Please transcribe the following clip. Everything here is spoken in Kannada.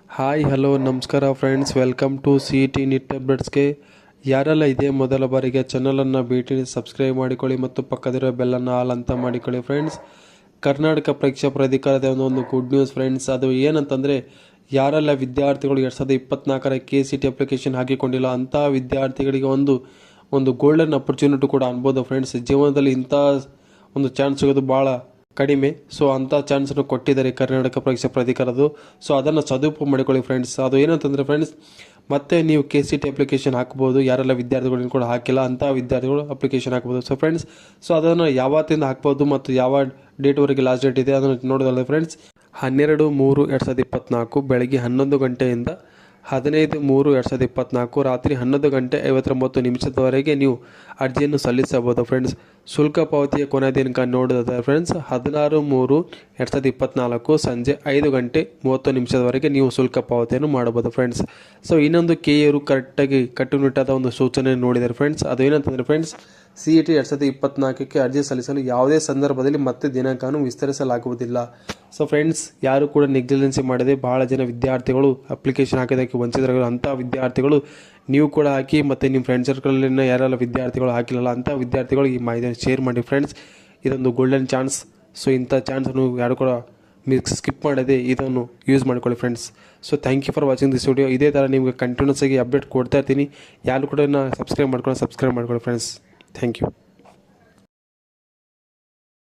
ಹಾಯ್ ಹಲೋ ನಮಸ್ಕಾರ friends, welcome to CET NEET ಅಪ್ಡೇಟ್ಸ್ಗೆ. ಯಾರೆಲ್ಲ ಇದೇ ಮೊದಲ ಬಾರಿಗೆ ಚಾನಲನ್ನು ಭೇಟಿ ಸಬ್ಸ್ಕ್ರೈಬ್ ಮಾಡಿಕೊಳ್ಳಿ ಮತ್ತು ಪಕ್ಕದಿರೋ ಬೆಲ್ಲನ್ನು ಆಲ್ ಅಂತ ಮಾಡಿಕೊಳ್ಳಿ ಫ್ರೆಂಡ್ಸ್. ಕರ್ನಾಟಕ ಪರೀಕ್ಷಾ ಪ್ರಾಧಿಕಾರದ ಒಂದು ಗುಡ್ ನ್ಯೂಸ್ ಫ್ರೆಂಡ್ಸ್. ಅದು ಏನಂತಂದರೆ, ಯಾರೆಲ್ಲ ವಿದ್ಯಾರ್ಥಿಗಳು 2024 KCET ಅಪ್ಲಿಕೇಶನ್ ಹಾಕಿಕೊಂಡಿಲ್ಲ ಅಂಥ ವಿದ್ಯಾರ್ಥಿಗಳಿಗೆ ಒಂದು ಗೋಲ್ಡನ್ ಅಪರ್ಚುನಿಟಿ ಕೂಡ ಅನ್ಬೋದು ಫ್ರೆಂಡ್ಸ್. ಜೀವನದಲ್ಲಿ ಇಂಥ ಒಂದು ಚಾನ್ಸ್ ಸಿಗೋದು ಭಾಳ ಕಡಿಮೆ. ಸೊ ಅಂಥ ಚಾನ್ಸನ್ನು ಕೊಟ್ಟಿದ್ದಾರೆ ಕರ್ನಾಟಕ ಪರೀಕ್ಷಾ ಪ್ರಾಧಿಕಾರದ್ದು. ಸೊ ಅದನ್ನು ಸದುಪಯೋಗ ಮಾಡಿಕೊಳ್ಳಿ ಫ್ರೆಂಡ್ಸ್. ಅದು ಏನಂತಂದರೆ ಫ್ರೆಂಡ್ಸ್, ಮತ್ತೆ ನೀವು KCET ಅಪ್ಲಿಕೇಶನ್ ಹಾಕ್ಬೋದು. ಯಾರೆಲ್ಲ ವಿದ್ಯಾರ್ಥಿಗಳು ಕೂಡ ಹಾಕಿಲ್ಲ ಅಂಥ ವಿದ್ಯಾರ್ಥಿಗಳು ಅಪ್ಲಿಕೇಶನ್ ಹಾಕ್ಬೋದು. ಸೊ ಫ್ರೆಂಡ್ಸ್, ಸೊ ಅದನ್ನು ಯಾವತ್ತಿಂದ ಹಾಕ್ಬೋದು ಮತ್ತು ಯಾವ ಡೇಟ್ವರೆಗೆ ಲಾಸ್ಟ್ ಡೇಟ್ ಇದೆ ಅದನ್ನು ನೋಡೋದಲ್ಲ ಫ್ರೆಂಡ್ಸ್. 12/3/2024 ಬೆಳಗ್ಗೆ 11 ಗಂಟೆಯಿಂದ 15/3/2024 ರಾತ್ರಿ 11 ಗಂಟೆ 59 ನಿಮಿಷದವರೆಗೆ ನೀವು ಅರ್ಜಿಯನ್ನು ಸಲ್ಲಿಸಬಹುದು ಫ್ರೆಂಡ್ಸ್. ಶುಲ್ಕ ಪಾವತಿಯ ಕೊನೆಯ ದಿನಾಂಕ ನೋಡೋದಾದರೆ ಫ್ರೆಂಡ್ಸ್ 16/3/2024 ಸಂಜೆ 5 ಗಂಟೆ 30 ನಿಮಿಷದವರೆಗೆ ನೀವು ಶುಲ್ಕ ಪಾವತಿಯನ್ನು ಮಾಡಬಹುದು ಫ್ರೆಂಡ್ಸ್. ಸೊ ಇನ್ನೊಂದು KEಯವರು ಕರೆಕ್ಟಾಗಿ ಕಟ್ಟುನಿಟ್ಟಾದ ಒಂದು ಸೂಚನೆ ನೋಡಿದ್ದಾರೆ ಫ್ರೆಂಡ್ಸ್. ಅದು ಏನಂತಂದರೆ ಫ್ರೆಂಡ್ಸ್, CET 2024ಕ್ಕೆ ಅರ್ಜಿ ಸಲ್ಲಿಸಲು ಯಾವುದೇ ಸಂದರ್ಭದಲ್ಲಿ ಮತ್ತೆ ದಿನಾಂಕವನ್ನು ವಿಸ್ತರಿಸಲಾಗುವುದಿಲ್ಲ. ಸೊ ಫ್ರೆಂಡ್ಸ್, ಯಾರು ಕೂಡ ನೆಗ್ಲಿಜೆನ್ಸಿ ಮಾಡದೆ ಭಾಳ ಜನ ವಿದ್ಯಾರ್ಥಿಗಳು ಅಪ್ಲಿಕೇಶನ್ ಹಾಕೋದಕ್ಕೆ ವಂಚಿತರಾಗಿರೋ ಅಂಥ ವಿದ್ಯಾರ್ಥಿಗಳು ನೀವು ಕೂಡ ಹಾಕಿ, ಮತ್ತು ನಿಮ್ಮ ಫ್ರೆಂಡ್ ಸರ್ಕಲಲ್ಲಿನ ಯಾರೆಲ್ಲ ವಿದ್ಯಾರ್ಥಿಗಳು ಹಾಕಿಲ್ಲ ಅಂಥ ವಿದ್ಯಾರ್ಥಿಗಳು ಈ ಮಾಹಿತಿಯನ್ನು ಶೇರ್ ಮಾಡಿ ಫ್ರೆಂಡ್ಸ್. ಇದೊಂದು ಗೋಲ್ಡನ್ ಚಾನ್ಸ್. ಸೊ ಇಂಥ ಚಾನ್ಸನ್ನು ಯಾರು ಕೂಡ ಸ್ಕಿಪ್ ಮಾಡದೆ ಇದನ್ನು ಯೂಸ್ ಮಾಡ್ಕೊಳ್ಳಿ friends. So thank you for watching this video. ಇದೇ ಥರ ನಿಮಗೆ ಕಂಟಿನ್ಯೂಸ್ ಆಗಿ ಅಪ್ಡೇಟ್ ಕೊಡ್ತಾ ಇರ್ತೀನಿ. ಯಾರು ಕೂಡ ಸಬ್ಸ್ಕ್ರೈಬ್ ಮಾಡ್ಕೊಳ್ಳಿ ಫ್ರೆಂಡ್ಸ್. Thank you.